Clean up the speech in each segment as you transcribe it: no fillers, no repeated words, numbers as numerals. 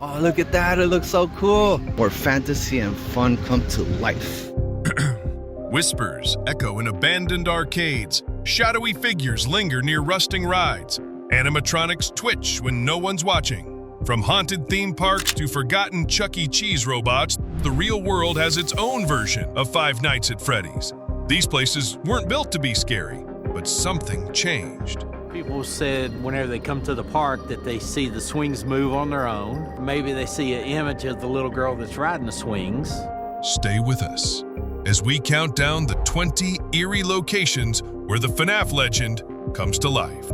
Oh, look at that. It looks so cool. Where fantasy and fun come to life. Whispers echo in abandoned arcades. Shadowy figures linger near rusting rides. Animatronics twitch when no one's watching. From haunted theme parks to forgotten Chuck E. Cheese robots, the real world has its own version of Five Nights at Freddy's. These places weren't built to be scary, but something changed. People said whenever they come to the park that they see the swings move on their own. Maybe they see an image of the little girl that's riding the swings. Stay with us as we count down the 20 eerie locations where the FNAF legend comes to life.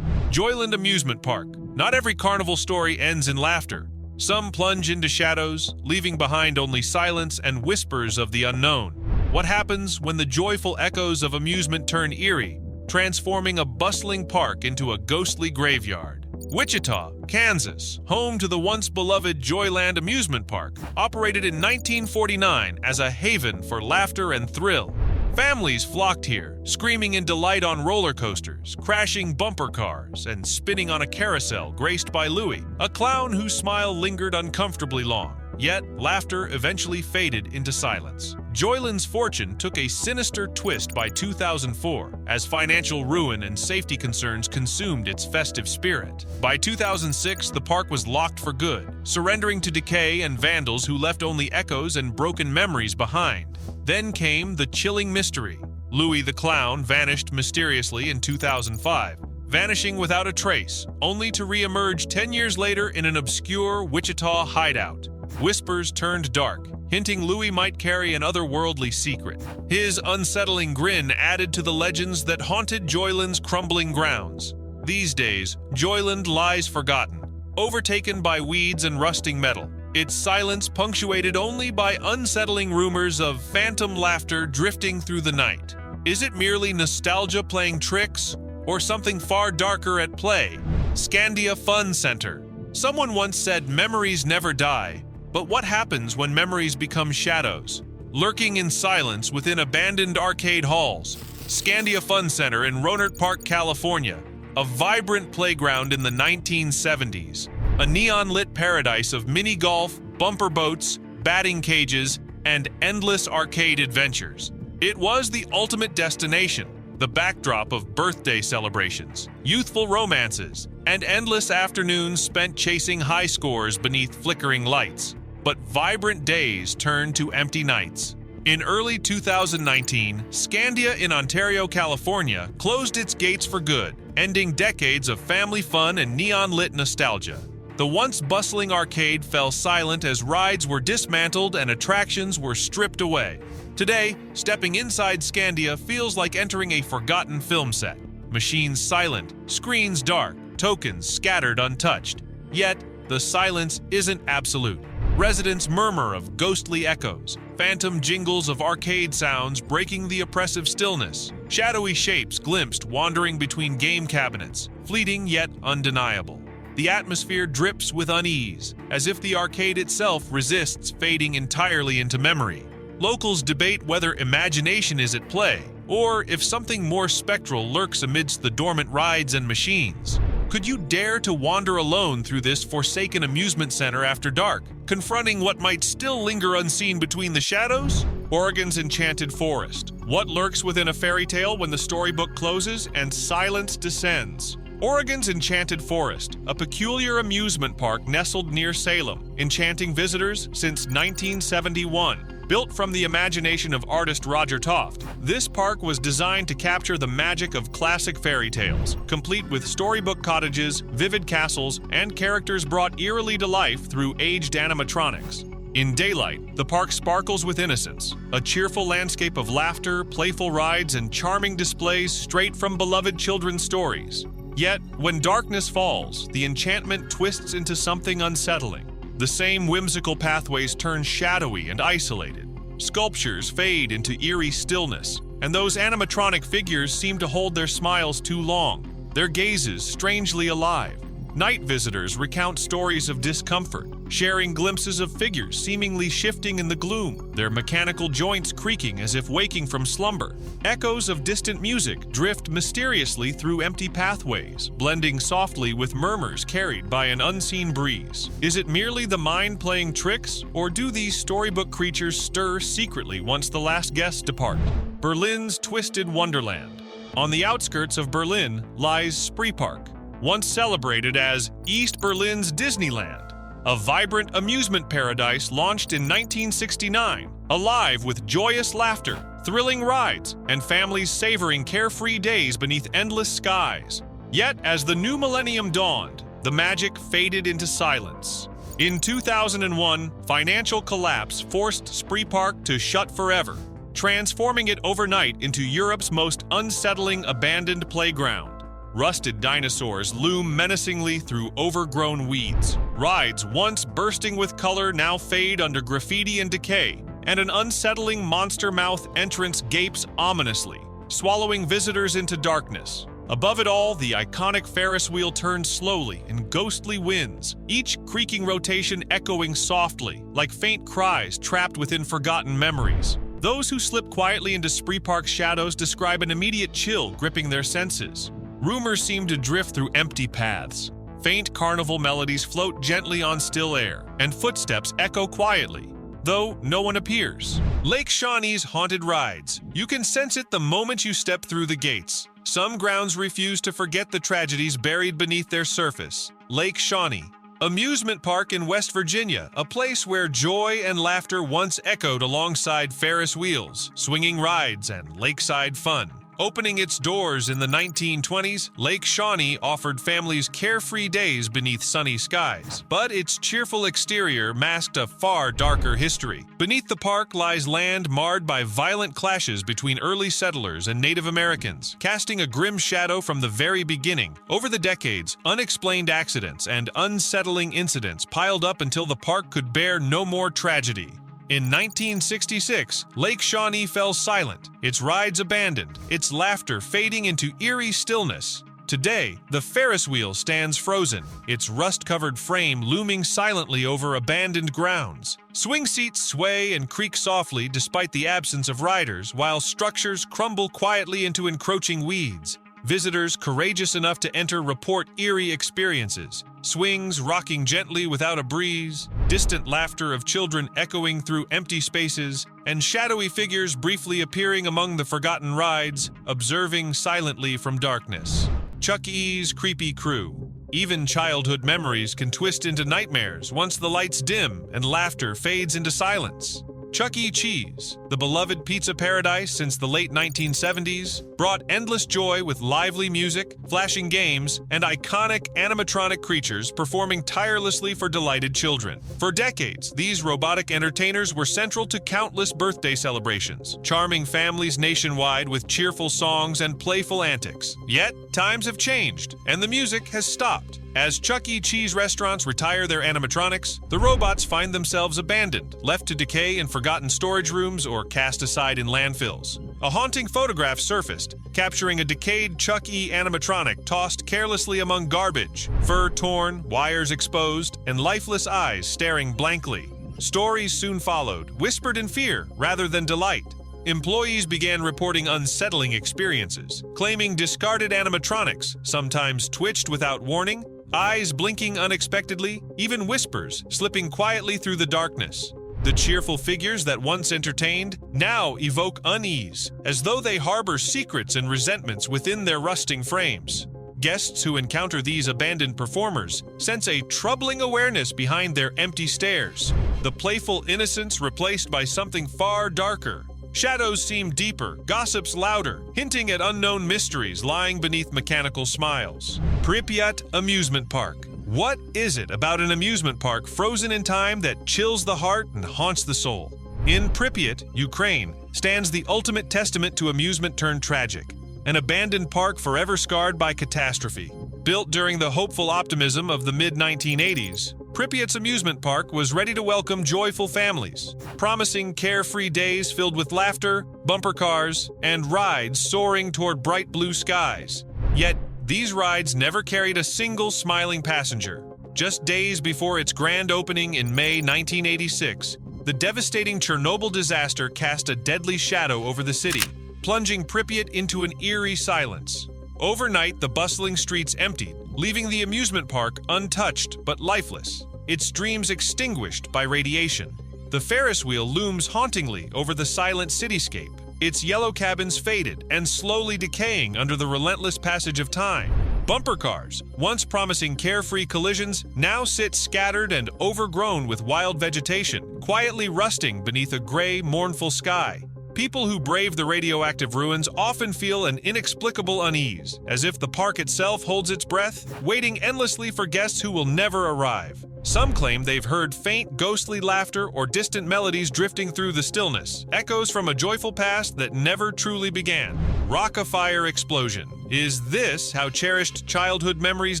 Joyland Amusement Park. Not every carnival story ends in laughter. Some plunge into shadows, leaving behind only silence and whispers of the unknown. What happens when the joyful echoes of amusement turn eerie, transforming a bustling park into a ghostly graveyard? Wichita, Kansas, home to the once beloved Joyland Amusement Park, operated in 1949 as a haven for laughter and thrill. Families flocked here, screaming in delight on roller coasters, crashing bumper cars, and spinning on a carousel graced by Louie, a clown whose smile lingered uncomfortably long. Yet, laughter eventually faded into silence. Joyland's fortune took a sinister twist by 2004, as financial ruin and safety concerns consumed its festive spirit. By 2006, the park was locked for good, surrendering to decay and vandals who left only echoes and broken memories behind. Then came the chilling mystery. Louie the Clown vanished mysteriously in 2005, vanishing without a trace, only to re-emerge 10 years later in an obscure Wichita hideout. Whispers turned dark, hinting Louie might carry an otherworldly secret. His unsettling grin added to the legends that haunted Joyland's crumbling grounds. These days, Joyland lies forgotten, overtaken by weeds and rusting metal, its silence punctuated only by unsettling rumors of phantom laughter drifting through the night. Is it merely nostalgia playing tricks, or something far darker at play? Scandia Fun Center. Someone once said memories never die, but what happens when memories become shadows? Lurking in silence within abandoned arcade halls. Scandia Fun Center in Rohnert Park, California. A vibrant playground in the 1970s. A neon-lit paradise of mini-golf, bumper boats, batting cages, and endless arcade adventures. It was the ultimate destination, the backdrop of birthday celebrations, youthful romances, and endless afternoons spent chasing high scores beneath flickering lights. But vibrant days turned to empty nights. In early 2019, Scandia in Ontario, California, closed its gates for good, ending decades of family fun and neon-lit nostalgia. The once bustling arcade fell silent as rides were dismantled and attractions were stripped away. Today, stepping inside Scandia feels like entering a forgotten film set. Machines silent, screens dark, tokens scattered untouched. Yet, the silence isn't absolute. Residents murmur of ghostly echoes, phantom jingles of arcade sounds breaking the oppressive stillness, shadowy shapes glimpsed wandering between game cabinets, fleeting yet undeniable. The atmosphere drips with unease, as if the arcade itself resists fading entirely into memory. Locals debate whether imagination is at play, or if something more spectral lurks amidst the dormant rides and machines. Could you dare to wander alone through this forsaken amusement center after dark, confronting what might still linger unseen between the shadows? Oregon's Enchanted Forest. What lurks within a fairy tale when the storybook closes and silence descends? Oregon's Enchanted Forest, a peculiar amusement park nestled near Salem, enchanting visitors since 1971. Built from the imagination of artist Roger Toft, this park was designed to capture the magic of classic fairy tales, complete with storybook cottages, vivid castles, and characters brought eerily to life through aged animatronics. In daylight, the park sparkles with innocence, a cheerful landscape of laughter, playful rides, and charming displays straight from beloved children's stories. Yet, when darkness falls, the enchantment twists into something unsettling. The same whimsical pathways turn shadowy and isolated. Sculptures fade into eerie stillness, and those animatronic figures seem to hold their smiles too long, their gazes strangely alive. Night visitors recount stories of discomfort, sharing glimpses of figures seemingly shifting in the gloom, their mechanical joints creaking as if waking from slumber. Echoes of distant music drift mysteriously through empty pathways, blending softly with murmurs carried by an unseen breeze. Is it merely the mind playing tricks, or do these storybook creatures stir secretly once the last guests depart? Berlin's twisted wonderland. On the outskirts of Berlin lies Spree Park, once celebrated as East Berlin's Disneyland, a vibrant amusement paradise launched in 1969, alive with joyous laughter, thrilling rides, and families savoring carefree days beneath endless skies. Yet, as the new millennium dawned, the magic faded into silence. In 2001, financial collapse forced Spree Park to shut forever, transforming it overnight into Europe's most unsettling abandoned playground. Rusted dinosaurs loom menacingly through overgrown weeds. Rides once bursting with color now fade under graffiti and decay, and an unsettling monster mouth entrance gapes ominously, swallowing visitors into darkness. Above it all, the iconic Ferris wheel turns slowly in ghostly winds, each creaking rotation echoing softly, like faint cries trapped within forgotten memories. Those who slip quietly into Spree Park's shadows describe an immediate chill gripping their senses. Rumors seem to drift through empty paths. Faint carnival melodies float gently on still air, and footsteps echo quietly, though no one appears. Lake Shawnee's haunted rides. You can sense it the moment you step through the gates. Some grounds refuse to forget the tragedies buried beneath their surface. Lake Shawnee, amusement park in West Virginia, a place where joy and laughter once echoed alongside Ferris wheels, swinging rides, and lakeside fun. Opening its doors in the 1920s, Lake Shawnee offered families carefree days beneath sunny skies. But its cheerful exterior masked a far darker history. Beneath the park lies land marred by violent clashes between early settlers and Native Americans, casting a grim shadow from the very beginning. Over the decades, unexplained accidents and unsettling incidents piled up until the park could bear no more tragedy. In 1966, Lake Shawnee fell silent, its rides abandoned, its laughter fading into eerie stillness. Today, the Ferris wheel stands frozen, its rust-covered frame looming silently over abandoned grounds. Swing seats sway and creak softly despite the absence of riders, while structures crumble quietly into encroaching weeds. Visitors courageous enough to enter report eerie experiences. Swings rocking gently without a breeze, distant laughter of children echoing through empty spaces, and shadowy figures briefly appearing among the forgotten rides, observing silently from darkness. Chuck E.'s creepy crew. Even childhood memories can twist into nightmares once the lights dim and laughter fades into silence. Chuck E. Cheese, the beloved pizza paradise since the late 1970s, brought endless joy with lively music, flashing games, and iconic animatronic creatures performing tirelessly for delighted children. For decades, these robotic entertainers were central to countless birthday celebrations, charming families nationwide with cheerful songs and playful antics. Yet, times have changed, and the music has stopped. As Chuck E. Cheese restaurants retire their animatronics, the robots find themselves abandoned, left to decay in forgotten storage rooms or cast aside in landfills. A haunting photograph surfaced, capturing a decayed Chuck E. animatronic tossed carelessly among garbage, fur torn, wires exposed, and lifeless eyes staring blankly. Stories soon followed, whispered in fear rather than delight. Employees began reporting unsettling experiences, claiming discarded animatronics sometimes twitched without warning, eyes blinking unexpectedly, even whispers slipping quietly through the darkness. The cheerful figures that once entertained now evoke unease, as though they harbor secrets and resentments within their rusting frames. Guests who encounter these abandoned performers sense a troubling awareness behind their empty stares, the playful innocence replaced by something far darker. Shadows seem deeper, gossips louder, hinting at unknown mysteries lying beneath mechanical smiles. Pripyat Amusement Park. What is it about an amusement park frozen in time that chills the heart and haunts the soul? In Pripyat, Ukraine, stands the ultimate testament to amusement turned tragic. An abandoned park forever scarred by catastrophe. Built during the hopeful optimism of the mid-1980s, Pripyat's amusement park was ready to welcome joyful families, promising carefree days filled with laughter, bumper cars, and rides soaring toward bright blue skies. Yet, these rides never carried a single smiling passenger. Just days before its grand opening in May 1986, the devastating Chernobyl disaster cast a deadly shadow over the city, plunging Pripyat into an eerie silence. Overnight, the bustling streets emptied, leaving the amusement park untouched but lifeless, its dreams extinguished by radiation. The Ferris wheel looms hauntingly over the silent cityscape, its yellow cabins faded and slowly decaying under the relentless passage of time. Bumper cars, once promising carefree collisions, now sit scattered and overgrown with wild vegetation, quietly rusting beneath a gray, mournful sky. People who brave the radioactive ruins often feel an inexplicable unease, as if the park itself holds its breath, waiting endlessly for guests who will never arrive. Some claim they've heard faint, ghostly laughter or distant melodies drifting through the stillness, echoes from a joyful past that never truly began. Rock-a-fire explosion. Is this how cherished childhood memories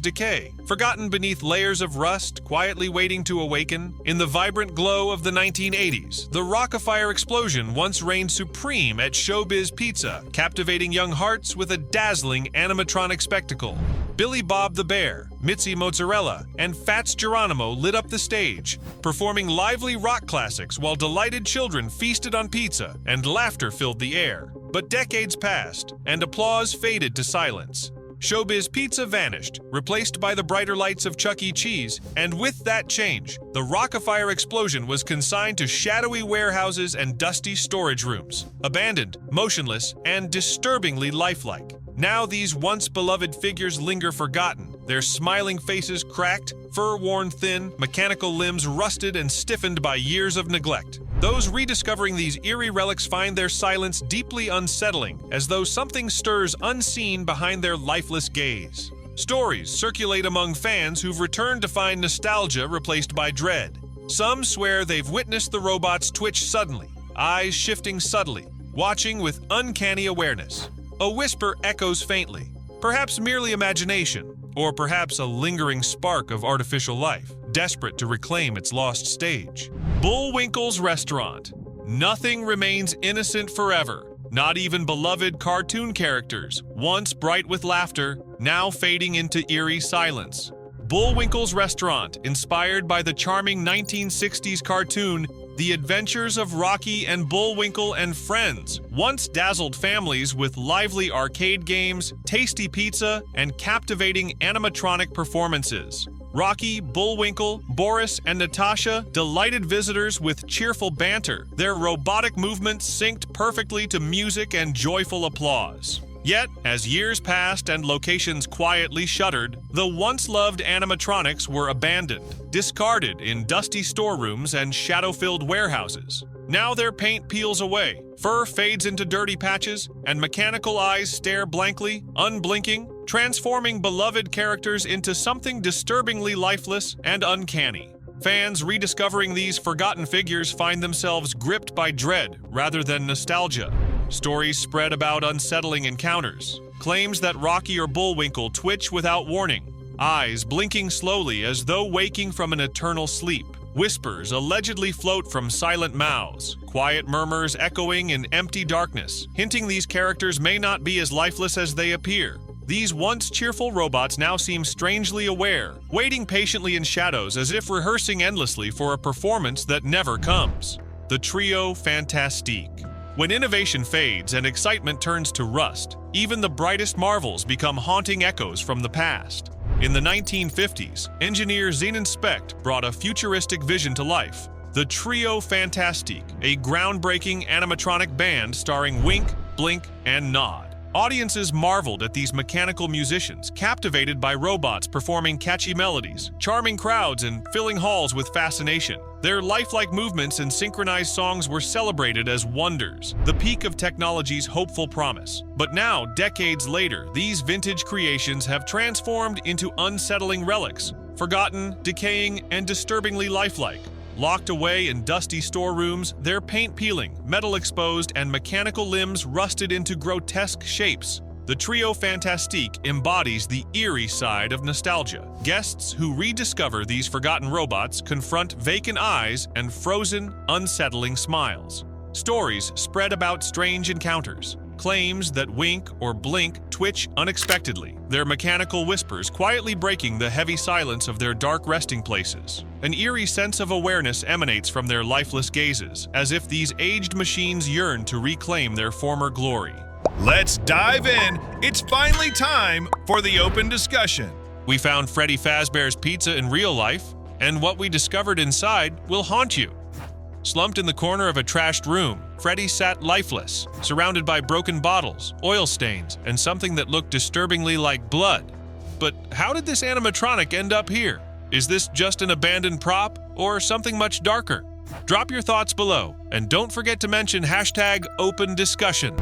decay? Forgotten beneath layers of rust, quietly waiting to awaken? In the vibrant glow of the 1980s, the Rock-a-fire explosion once reigned supreme at Showbiz Pizza, captivating young hearts with a dazzling animatronic spectacle. Billy Bob the Bear, Mitzi Mozzarella, and Fats Geronimo lit up the stage, performing lively rock classics while delighted children feasted on pizza and laughter filled the air. But decades passed, and applause faded to silence. Showbiz Pizza vanished, replaced by the brighter lights of Chuck E. Cheese, and with that change, the Rock-a-fire explosion was consigned to shadowy warehouses and dusty storage rooms, abandoned, motionless, and disturbingly lifelike. Now these once beloved figures linger forgotten, their smiling faces cracked, fur worn thin, mechanical limbs rusted and stiffened by years of neglect. Those rediscovering these eerie relics find their silence deeply unsettling, as though something stirs unseen behind their lifeless gaze. Stories circulate among fans who've returned to find nostalgia replaced by dread. Some swear they've witnessed the robots twitch suddenly, eyes shifting subtly, watching with uncanny awareness. A whisper echoes faintly, perhaps merely imagination, or perhaps a lingering spark of artificial life, desperate to reclaim its lost stage. Bullwinkle's Restaurant. Nothing remains innocent forever, not even beloved cartoon characters, once bright with laughter, now fading into eerie silence. Bullwinkle's Restaurant, inspired by the charming 1960s cartoon The Adventures of Rocky and Bullwinkle and Friends, once dazzled families with lively arcade games, tasty pizza, and captivating animatronic performances. Rocky, Bullwinkle, Boris, and Natasha delighted visitors with cheerful banter, their robotic movements synced perfectly to music and joyful applause. Yet, as years passed and locations quietly shuttered, the once-loved animatronics were abandoned, discarded in dusty storerooms and shadow-filled warehouses. Now their paint peels away, fur fades into dirty patches, and mechanical eyes stare blankly, unblinking, transforming beloved characters into something disturbingly lifeless and uncanny. Fans rediscovering these forgotten figures find themselves gripped by dread rather than nostalgia. Stories spread about unsettling encounters, claims that Rocky or Bullwinkle twitch without warning, eyes blinking slowly as though waking from an eternal sleep. Whispers allegedly float from silent mouths, quiet murmurs echoing in empty darkness, hinting these characters may not be as lifeless as they appear. These once cheerful robots now seem strangely aware, waiting patiently in shadows as if rehearsing endlessly for a performance that never comes. The Trio Fantastique. When innovation fades and excitement turns to rust, even the brightest marvels become haunting echoes from the past. In the 1950s, engineer Zenon Specht brought a futuristic vision to life. The Trio Fantastique, a groundbreaking animatronic band starring Wink, Blink, and Nod. Audiences marveled at these mechanical musicians, captivated by robots performing catchy melodies, charming crowds and filling halls with fascination. Their lifelike movements and synchronized songs were celebrated as wonders, the peak of technology's hopeful promise. But now, decades later, these vintage creations have transformed into unsettling relics, forgotten, decaying, and disturbingly lifelike. Locked away in dusty storerooms, their paint peeling, metal exposed, and mechanical limbs rusted into grotesque shapes. The Trio Fantastique embodies the eerie side of nostalgia. Guests who rediscover these forgotten robots confront vacant eyes and frozen, unsettling smiles. Stories spread about strange encounters, Claims that wink or blink twitch unexpectedly, their mechanical whispers quietly breaking the heavy silence of their dark resting places. An eerie sense of awareness emanates from their lifeless gazes, as if these aged machines yearn to reclaim their former glory. Let's dive in. It's finally time for the open discussion. We found Freddy Fazbear's pizza in real life, and what we discovered inside will haunt you. Slumped in the corner of a trashed room, Freddy sat lifeless, surrounded by broken bottles, oil stains, and something that looked disturbingly like blood. But how did this animatronic end up here? Is this just an abandoned prop, or something much darker? Drop your thoughts below, and don't forget to mention #OpenDiscussion.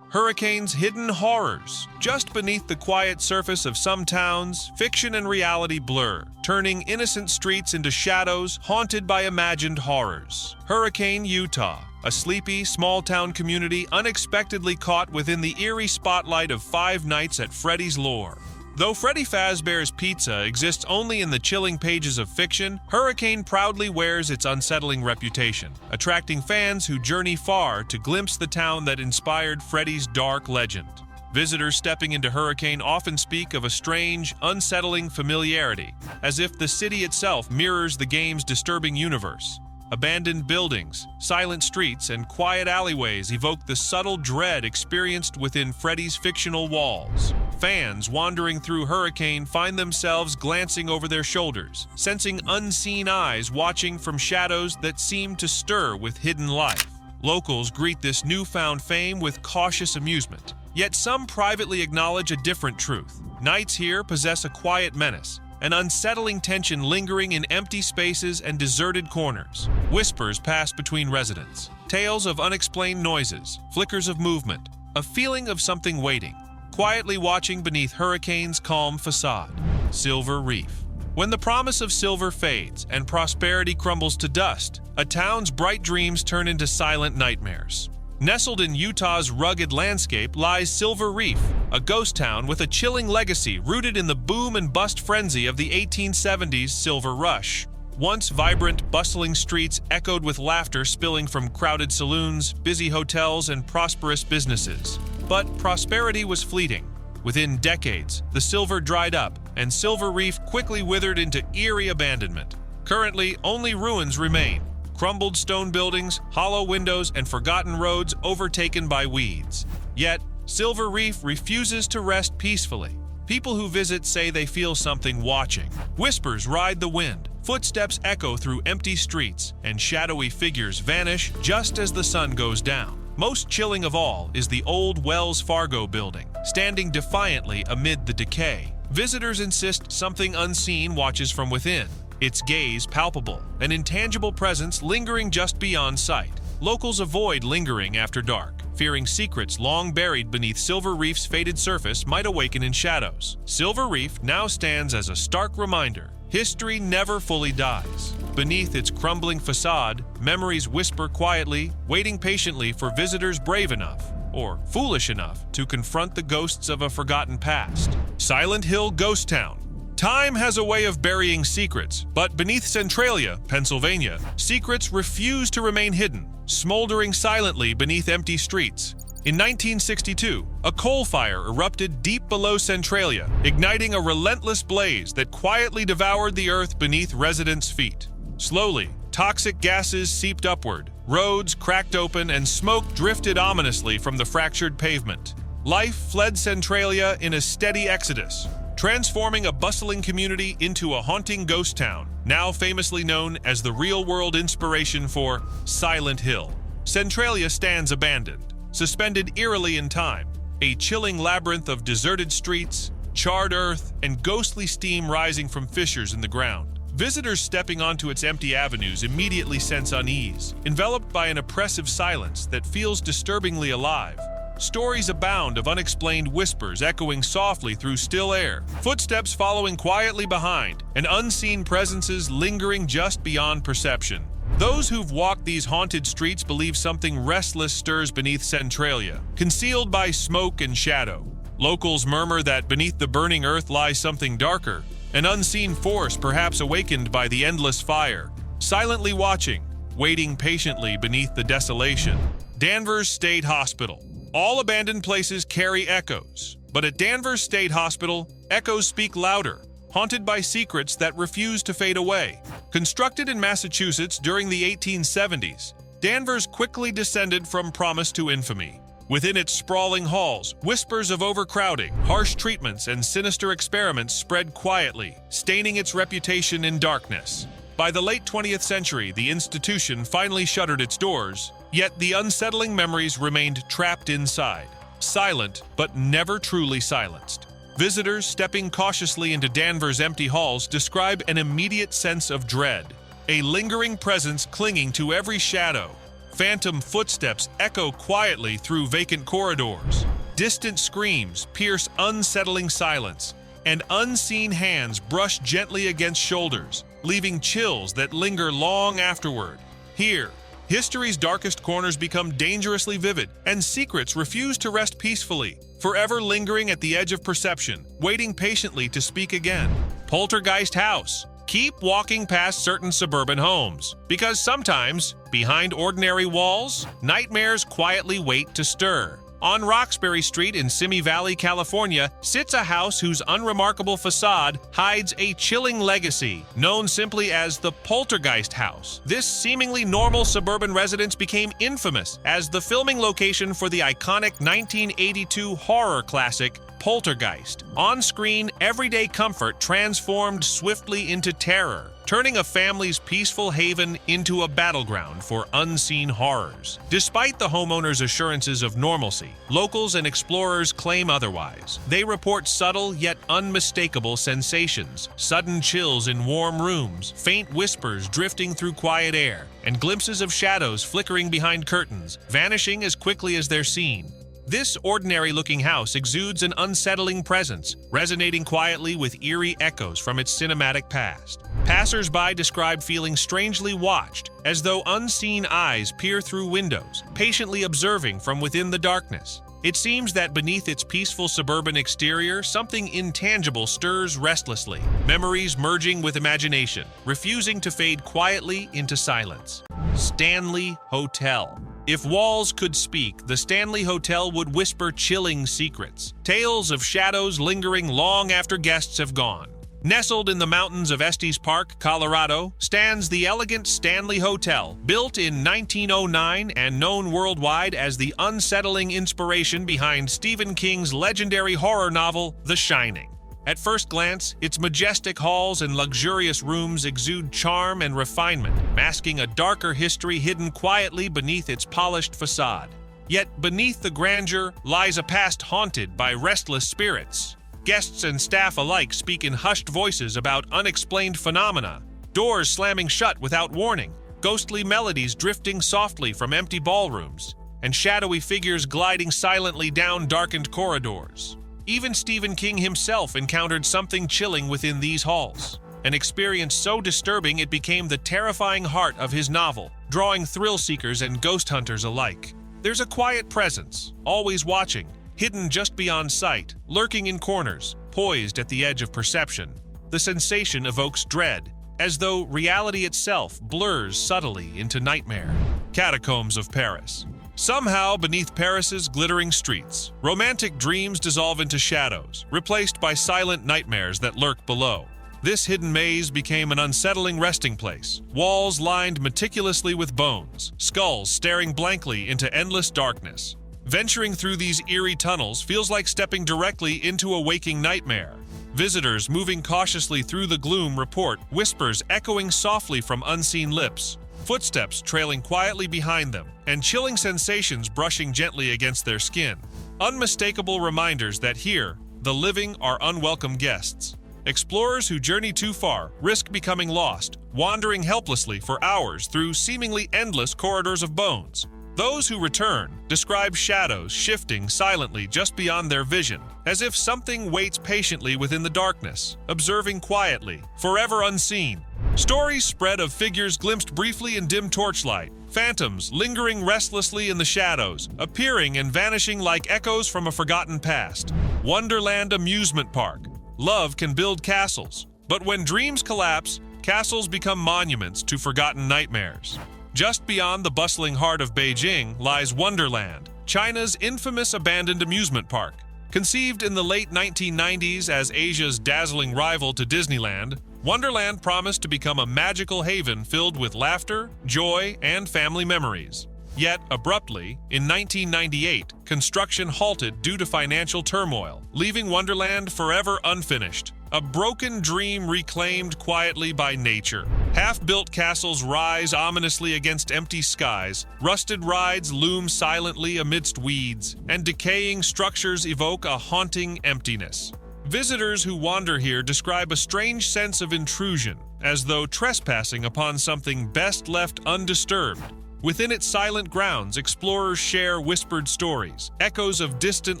Hurricane's hidden horrors. Just beneath the quiet surface of some towns, fiction and reality blur, turning innocent streets into shadows haunted by imagined horrors. Hurricane, Utah, a sleepy, small-town community unexpectedly caught within the eerie spotlight of Five Nights at Freddy's lore. Though Freddy Fazbear's Pizza exists only in the chilling pages of fiction, Hurricane proudly wears its unsettling reputation, attracting fans who journey far to glimpse the town that inspired Freddy's dark legend. Visitors stepping into Hurricane often speak of a strange, unsettling familiarity, as if the city itself mirrors the game's disturbing universe. Abandoned buildings, silent streets, and quiet alleyways evoke the subtle dread experienced within Freddy's fictional walls. Fans wandering through Hurricane find themselves glancing over their shoulders, sensing unseen eyes watching from shadows that seem to stir with hidden life. Locals greet this newfound fame with cautious amusement, yet some privately acknowledge a different truth. Nights here possess a quiet menace, an unsettling tension lingering in empty spaces and deserted corners. Whispers pass between residents, tales of unexplained noises, flickers of movement, a feeling of something waiting, quietly watching beneath Hurricane's calm facade. Silver Reef. When the promise of silver fades and prosperity crumbles to dust, a town's bright dreams turn into silent nightmares. Nestled in Utah's rugged landscape lies Silver Reef, a ghost town with a chilling legacy rooted in the boom and bust frenzy of the 1870s Silver Rush. Once vibrant, bustling streets echoed with laughter spilling from crowded saloons, busy hotels, and prosperous businesses. But prosperity was fleeting. Within decades, the silver dried up, and Silver Reef quickly withered into eerie abandonment. Currently, only ruins remain. Crumbled stone buildings, hollow windows, and forgotten roads overtaken by weeds. Yet, Silver Reef refuses to rest peacefully. People who visit say they feel something watching. Whispers ride the wind, footsteps echo through empty streets, and shadowy figures vanish just as the sun goes down. Most chilling of all is the old Wells Fargo building, standing defiantly amid the decay. Visitors insist something unseen watches from within, its gaze palpable, an intangible presence lingering just beyond sight. Locals avoid lingering after dark, fearing secrets long buried beneath Silver Reef's faded surface might awaken in shadows. Silver Reef now stands as a stark reminder: history never fully dies. Beneath its crumbling facade, memories whisper quietly, waiting patiently for visitors brave enough, or foolish enough, to confront the ghosts of a forgotten past. Silent Hill Ghost Town. Time has a way of burying secrets, but beneath Centralia, Pennsylvania, secrets refuse to remain hidden, smoldering silently beneath empty streets. In 1962, a coal fire erupted deep below Centralia, igniting a relentless blaze that quietly devoured the earth beneath residents' feet. Slowly, toxic gases seeped upward, roads cracked open, and smoke drifted ominously from the fractured pavement. Life fled Centralia in a steady exodus, transforming a bustling community into a haunting ghost town, now famously known as the real-world inspiration for Silent Hill. Centralia stands abandoned, suspended eerily in time, a chilling labyrinth of deserted streets, charred earth, and ghostly steam rising from fissures in the ground. Visitors stepping onto its empty avenues immediately sense unease, enveloped by an oppressive silence that feels disturbingly alive. Stories abound of unexplained whispers echoing softly through still air, footsteps following quietly behind, and unseen presences lingering just beyond perception. Those who've walked these haunted streets believe something restless stirs beneath Centralia, concealed by smoke and shadow. Locals murmur that beneath the burning earth lies something darker, an unseen force perhaps awakened by the endless fire, silently watching, waiting patiently beneath the desolation. Danvers State Hospital. All abandoned places carry echoes, but at Danvers State Hospital, echoes speak louder, haunted by secrets that refuse to fade away. Constructed in Massachusetts during the 1870s, Danvers quickly descended from promise to infamy. Within its sprawling halls, whispers of overcrowding, harsh treatments, and sinister experiments spread quietly, staining its reputation in darkness. By the late 20th century, the institution finally shuttered its doors, yet the unsettling memories remained trapped inside, silent but never truly silenced. Visitors stepping cautiously into Danvers' empty halls describe an immediate sense of dread, a lingering presence clinging to every shadow. Phantom footsteps echo quietly through vacant corridors. Distant screams pierce unsettling silence, and unseen hands brush gently against shoulders, leaving chills that linger long afterward. Here, history's darkest corners become dangerously vivid, and secrets refuse to rest peacefully, forever lingering at the edge of perception, waiting patiently to speak again. Poltergeist House. Keep walking past certain suburban homes, because sometimes, behind ordinary walls, nightmares quietly wait to stir. On Roxbury Street in Simi Valley, California, sits a house whose unremarkable facade hides a chilling legacy, known simply as the Poltergeist House. This seemingly normal suburban residence became infamous as the filming location for the iconic 1982 horror classic Poltergeist. On-screen, everyday comfort transformed swiftly into terror, turning a family's peaceful haven into a battleground for unseen horrors. Despite the homeowners' assurances of normalcy, locals and explorers claim otherwise. They report subtle yet unmistakable sensations, sudden chills in warm rooms, faint whispers drifting through quiet air, and glimpses of shadows flickering behind curtains, vanishing as quickly as they're seen. This ordinary-looking house exudes an unsettling presence, resonating quietly with eerie echoes from its cinematic past. Passers-by describe feeling strangely watched, as though unseen eyes peer through windows, patiently observing from within the darkness. It seems that beneath its peaceful suburban exterior, something intangible stirs restlessly, memories merging with imagination, refusing to fade quietly into silence. Stanley Hotel. If walls could speak, the Stanley Hotel would whisper chilling secrets, tales of shadows lingering long after guests have gone. Nestled in the mountains of Estes Park, Colorado, stands the elegant Stanley Hotel, built in 1909 and known worldwide as the unsettling inspiration behind Stephen King's legendary horror novel, The Shining. At first glance, its majestic halls and luxurious rooms exude charm and refinement, masking a darker history hidden quietly beneath its polished facade. Yet beneath the grandeur lies a past haunted by restless spirits. Guests and staff alike speak in hushed voices about unexplained phenomena, doors slamming shut without warning, ghostly melodies drifting softly from empty ballrooms, and shadowy figures gliding silently down darkened corridors. Even Stephen King himself encountered something chilling within these halls, an experience so disturbing it became the terrifying heart of his novel, drawing thrill-seekers and ghost hunters alike. There's a quiet presence, always watching, hidden just beyond sight, lurking in corners, poised at the edge of perception. The sensation evokes dread, as though reality itself blurs subtly into nightmare. Catacombs of Paris. Somehow, beneath Paris's glittering streets, romantic dreams dissolve into shadows, replaced by silent nightmares that lurk below. This hidden maze became an unsettling resting place, walls lined meticulously with bones, skulls staring blankly into endless darkness. Venturing through these eerie tunnels feels like stepping directly into a waking nightmare. Visitors moving cautiously through the gloom report whispers echoing softly from unseen lips, footsteps trailing quietly behind them, and chilling sensations brushing gently against their skin. Unmistakable reminders that here, the living are unwelcome guests. Explorers who journey too far risk becoming lost, wandering helplessly for hours through seemingly endless corridors of bones. Those who return describe shadows shifting silently just beyond their vision, as if something waits patiently within the darkness, observing quietly, forever unseen. Stories spread of figures glimpsed briefly in dim torchlight, phantoms lingering restlessly in the shadows, appearing and vanishing like echoes from a forgotten past. Wonderland Amusement Park. Love can build castles, but when dreams collapse, castles become monuments to forgotten nightmares. Just beyond the bustling heart of Beijing lies Wonderland, China's infamous abandoned amusement park. Conceived in the late 1990s as Asia's dazzling rival to Disneyland, Wonderland promised to become a magical haven filled with laughter, joy, and family memories. Yet, abruptly, in 1998, construction halted due to financial turmoil, leaving Wonderland forever unfinished. A broken dream reclaimed quietly by nature. Half-built castles rise ominously against empty skies, rusted rides loom silently amidst weeds, and decaying structures evoke a haunting emptiness. Visitors who wander here describe a strange sense of intrusion, as though trespassing upon something best left undisturbed. Within its silent grounds, explorers share whispered stories, echoes of distant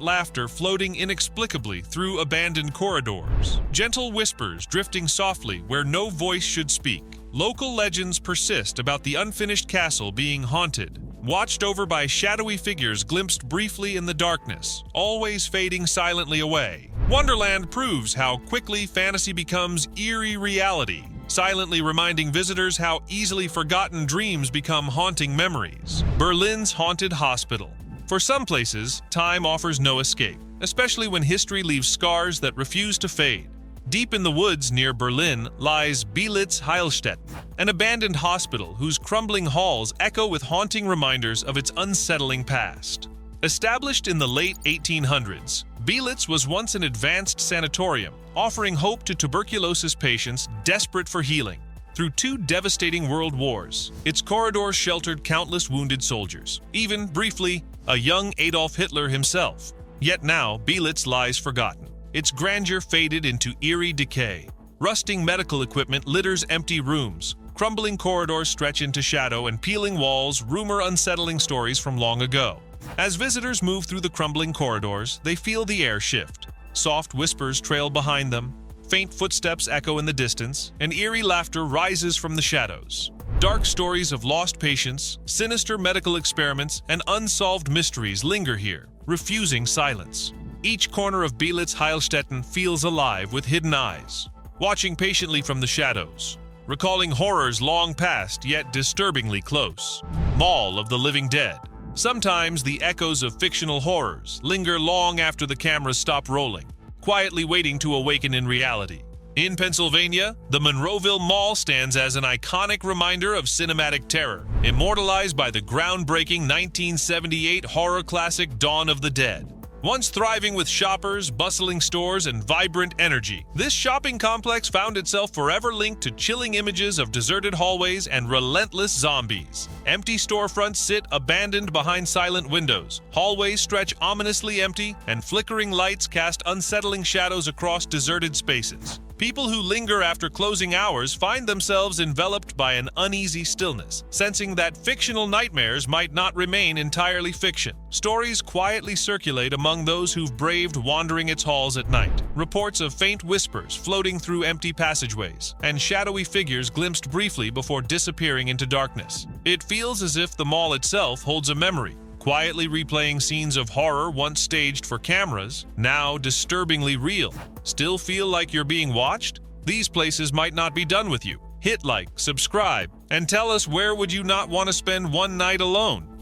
laughter floating inexplicably through abandoned corridors. Gentle whispers drifting softly where no voice should speak. Local legends persist about the unfinished castle being haunted, watched over by shadowy figures glimpsed briefly in the darkness, always fading silently away. Wonderland proves how quickly fantasy becomes eerie reality, silently reminding visitors how easily forgotten dreams become haunting memories. Berlin's haunted hospital. For some places, time offers no escape, especially when history leaves scars that refuse to fade. Deep in the woods near Berlin lies Belitz Heilstätten, an abandoned hospital whose crumbling halls echo with haunting reminders of its unsettling past. Established in the late 1800s, Belitz was once an advanced sanatorium, offering hope to tuberculosis patients desperate for healing. Through 2 devastating world wars, its corridors sheltered countless wounded soldiers, even, briefly, a young Adolf Hitler himself. Yet now, Belitz lies forgotten. Its grandeur faded into eerie decay. Rusting medical equipment litters empty rooms. Crumbling corridors stretch into shadow, and peeling walls rumor unsettling stories from long ago. As visitors move through the crumbling corridors, they feel the air shift. Soft whispers trail behind them, faint footsteps echo in the distance, and eerie laughter rises from the shadows. Dark stories of lost patients, sinister medical experiments, and unsolved mysteries linger here, refusing silence. Each corner of Belitz Heilstätten feels alive with hidden eyes, watching patiently from the shadows, recalling horrors long past yet disturbingly close. Mall of the Living Dead. Sometimes the echoes of fictional horrors linger long after the cameras stop rolling, quietly waiting to awaken in reality. In Pennsylvania, the Monroeville Mall stands as an iconic reminder of cinematic terror, immortalized by the groundbreaking 1978 horror classic Dawn of the Dead. Once thriving with shoppers, bustling stores, and vibrant energy, this shopping complex found itself forever linked to chilling images of deserted hallways and relentless zombies. Empty storefronts sit abandoned behind silent windows, hallways stretch ominously empty, and flickering lights cast unsettling shadows across deserted spaces. People who linger after closing hours find themselves enveloped by an uneasy stillness, sensing that fictional nightmares might not remain entirely fiction. Stories quietly circulate among those who've braved wandering its halls at night. Reports of faint whispers floating through empty passageways, and shadowy figures glimpsed briefly before disappearing into darkness. It feels as if the mall itself holds a memory, quietly replaying scenes of horror once staged for cameras, now disturbingly real. Still feel like you're being watched? These places might not be done with you. Hit like, subscribe, and tell us where would you not want to spend one night alone.